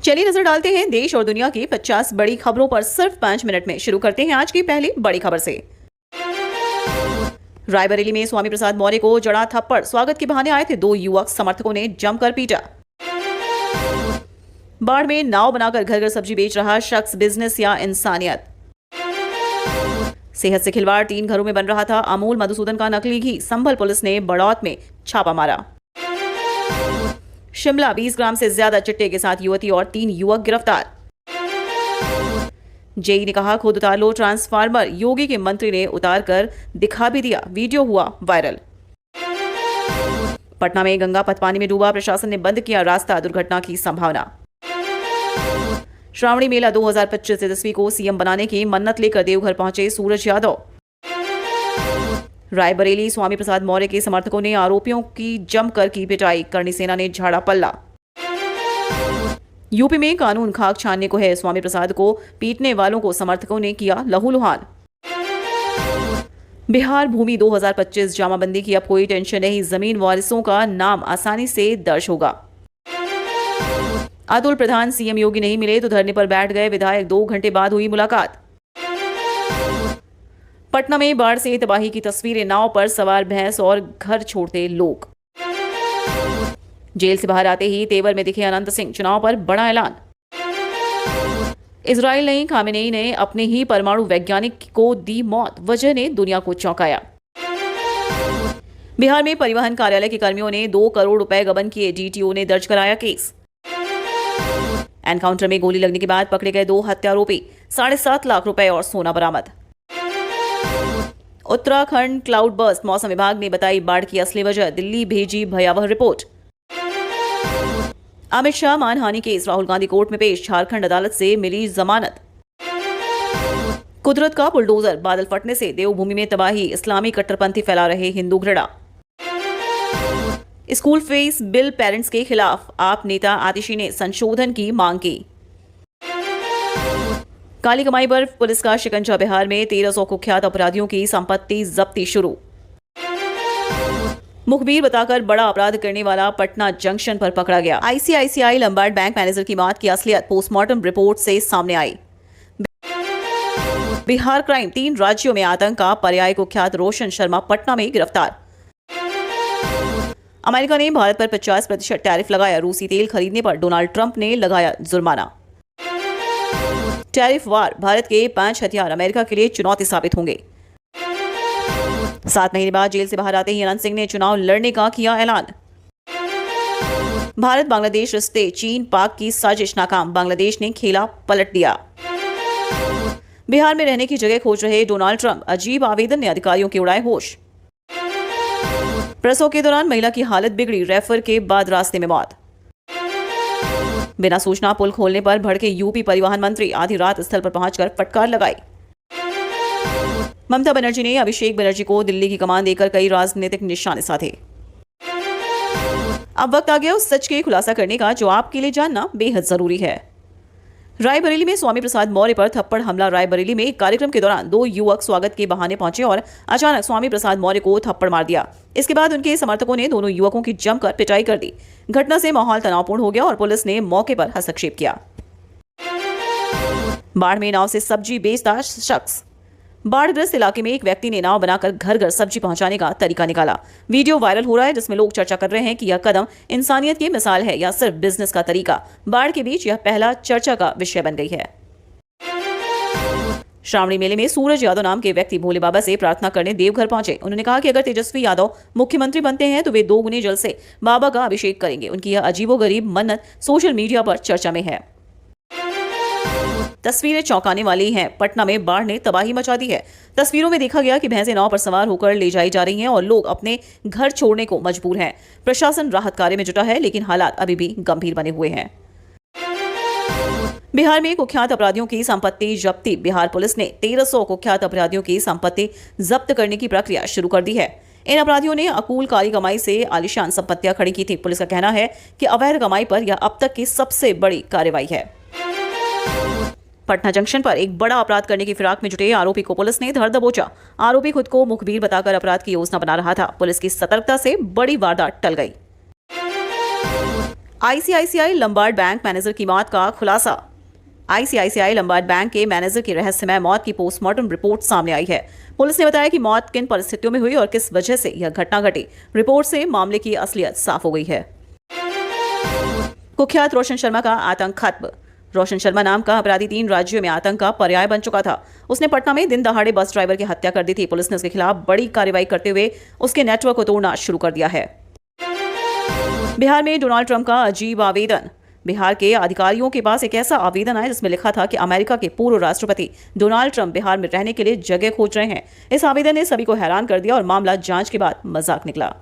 चलिए नजर डालते हैं देश और दुनिया की 50 बड़ी खबरों पर सिर्फ 5 मिनट में। शुरू करते हैं आज की पहली बड़ी खबर से। रायबरेली में स्वामी प्रसाद मौर्य को जड़ा थप्पड़, स्वागत के बहाने आए थे दो युवक, समर्थकों ने जमकर पीटा। बाढ़ में नाव बनाकर घर घर सब्जी बेच रहा शख्स, बिजनेस या इंसानियत। सेहत से खिलवाड़, 3 घरों में बन रहा था अमूल मधुसूदन का नकली घी, संभल पुलिस ने बड़ौत में छापा मारा। शिमला, 20 ग्राम से ज्यादा चिट्टे के साथ युवती और 3 युवक गिरफ्तार। जेई ने कहा खुद उतार लो ट्रांसफार्मर, योगी के मंत्री ने उतार कर दिखा भी दिया, वीडियो हुआ वायरल। पटना में गंगा पथ पानी में डूबा, प्रशासन ने बंद किया रास्ता, दुर्घटना की संभावना। श्रावणी मेला 2025 तेजस्वी को सीएम बनाने की मन्नत लेकर देवघर पहुंचे सूरज यादव। रायबरेली, स्वामी प्रसाद मौर्य के समर्थकों ने आरोपियों की जमकर की पिटाई, करणी सेना ने झाड़ा पल्ला। यूपी में कानून खाक छानने को है, स्वामी प्रसाद को पीटने वालों को समर्थकों ने किया लहूलुहान। बिहार भूमि 2025 जामाबंदी की अब कोई टेंशन नहीं, जमीन वारिसों का नाम आसानी से दर्ज होगा। अतुल प्रधान सीएम योगी नहीं मिले तो धरने पर बैठ गए विधायक, 2 घंटे बाद हुई मुलाकात। पटना में बाढ़ से तबाही की तस्वीरें, नाव पर सवार भैंस और घर छोड़ते लोग। जेल से बाहर आते ही तेवर में दिखे अनंत सिंह, चुनाव पर बड़ा ऐलान। इजराइल ने खामेनेई ने अपने ही परमाणु वैज्ञानिक को दी मौत, वजह ने दुनिया को चौंकाया। बिहार में परिवहन कार्यालय के कर्मियों ने 2 करोड़ रुपए गबन किए, डीटीओ ने दर्ज कराया केस। एनकाउंटर में गोली लगने के बाद पकड़े गए 2 हत्यारोपी, 7.5 लाख रुपए और सोना बरामद। उत्तराखंड क्लाउड बर्स्ट, मौसम विभाग ने बताई बाढ़ की असली वजह, दिल्ली भेजी भयावह रिपोर्ट। अमित शाह मानहानि केस, राहुल गांधी कोर्ट में पेश, झारखंड अदालत से मिली जमानत। कुदरत का बुलडोजर, बादल फटने से देवभूमि में तबाही, इस्लामी कट्टरपंथी फैला रहे हिंदू घृणा। स्कूल फीस बिल पेरेंट्स के खिलाफ, आप नेता आतिशी ने संशोधन की मांग की। काली कमाई पर पुलिस का शिकंजा, बिहार में 1300 कुख्यात अपराधियों की संपत्ति जब्ती शुरू। मुखबिर बताकर बड़ा अपराध करने वाला पटना जंक्शन पर पकड़ा गया। आईसीआईसीआई लंबार्ड बैंक मैनेजर की मौत की असलियत पोस्टमार्टम रिपोर्ट से सामने आई। बिहार क्राइम, 3 राज्यों में आतंक का पर्याय कुख्यात रोशन शर्मा पटना में गिरफ्तार। अमेरिका ने भारत पर 50% टैरिफ लगाया, रूसी तेल खरीदने पर डोनाल्ड ट्रंप ने लगाया जुर्माना। टैरिफ वार, भारत के 5 हथियार अमेरिका के लिए चुनौती साबित होंगे। 7 महीने बाद जेल से बाहर आते ही अनंत सिंह ने चुनाव लड़ने का किया ऐलान। भारत बांग्लादेश रिश्ते, चीन पाक की साजिश नाकाम, बांग्लादेश ने खेला पलट दिया। बिहार में रहने की जगह खोज रहे डोनाल्ड ट्रंप, अजीब आवेदन ने अधिकारियों के उड़ाए होश। प्रसव के दौरान महिला की हालत बिगड़ी, रेफर के बाद रास्ते में मौत। बिना सूचना पुल खोलने पर भड़के यूपी परिवहन मंत्री, आधी रात स्थल पर पहुंचकर फटकार लगाई। ममता बनर्जी ने अभिषेक बनर्जी को दिल्ली की कमान देकर कई राजनीतिक निशाने साधे। अब वक्त आ गया उस सच के खुलासा करने का जो आपके लिए जानना बेहद जरूरी है। रायबरेली में स्वामी प्रसाद मौर्य पर थप्पड़ हमला। रायबरेली में एक कार्यक्रम के दौरान 2 युवक स्वागत के बहाने पहुंचे और अचानक स्वामी प्रसाद मौर्य को थप्पड़ मार दिया। इसके बाद उनके समर्थकों ने दोनों युवकों की जमकर पिटाई कर दी। घटना से माहौल तनावपूर्ण हो गया और पुलिस ने मौके पर हस्तक्षेप किया। बाढ़ में नाव से सब्जी बेचता शख्स, बाढ़ग्रस्त इलाके में एक व्यक्ति ने नाव बनाकर घर घर सब्जी पहुंचाने का तरीका निकाला। वीडियो वायरल हो रहा है जिसमें लोग चर्चा कर रहे हैं कि यह कदम इंसानियत की मिसाल है या सिर्फ बिजनेस का तरीका। बाढ़ के बीच यह पहला चर्चा का विषय बन गई है। श्रावणी मेले में सूरज यादव नाम के व्यक्ति भोले बाबा से प्रार्थना करने देवघर पहुंचे। उन्होंने कहा कि अगर तेजस्वी यादव मुख्यमंत्री बनते हैं तो वे 2 गुने जल से बाबा का अभिषेक करेंगे। उनकी यह अजीबोगरीब मन्नत सोशल मीडिया पर चर्चा में है। तस्वीरें चौंकाने वाली हैं। पटना में बाढ़ ने तबाही मचा दी है। तस्वीरों में देखा गया कि भैंसें नाव पर सवार होकर ले जाई जा रही हैं और लोग अपने घर छोड़ने को मजबूर हैं। प्रशासन राहत कार्य में जुटा है लेकिन हालात अभी भी गंभीर बने हुए हैं। बिहार में कुख्यात अपराधियों की संपत्ति जब्ती। बिहार पुलिस ने 1300 कुख्यात अपराधियों की संपत्ति जब्त करने की प्रक्रिया शुरू कर दी है। इन अपराधियों ने अकूल काली कमाई से आलीशान संपत्तियां खड़ी की थी। पुलिस का कहना है कि अवैध कमाई पर यह अब तक की सबसे बड़ी कार्रवाई है। पटना जंक्शन पर एक बड़ा अपराध करने की फिराक में जुटे आरोपी को पुलिस ने धर दबोचा। आरोपी खुद को मुखबिर बताकर अपराध की योजना बना रहा था। पुलिस की सतर्कता से बड़ी वारदात टल गई। आईसीआईसीआई लंबार्ड बैंक मैनेजर की मौत का खुलासा। आईसीआईसीआई लंबार्ड बैंक के मैनेजर की रहस्यमय मौत की पोस्टमार्टम रिपोर्ट सामने आई है। पुलिस ने बताया कि मौत किन परिस्थितियों में हुई और किस वजह से यह घटना घटी। रिपोर्ट से मामले की असलियत साफ हो गई है। कुख्यात रोशन शर्मा का आतंक खत्म। रोशन शर्मा नाम का अपराधी 3 राज्यों में आतंक का पर्याय बन चुका था। उसने पटना में दिन दहाड़े बस ड्राइवर की हत्या कर दी थी। पुलिस ने उसके खिलाफ बड़ी कार्रवाई करते हुए उसके नेटवर्क को तोड़ना शुरू कर दिया है। बिहार में डोनाल्ड ट्रंप का अजीब आवेदन। बिहार के अधिकारियों के पास एक ऐसा आवेदन आया जिसमें लिखा था कि अमेरिका के पूर्व राष्ट्रपति डोनाल्ड ट्रंप बिहार में रहने के लिए जगह खोज रहे हैं। इस आवेदन ने सभी को हैरान कर दिया और मामला जांच के बाद मजाक निकला।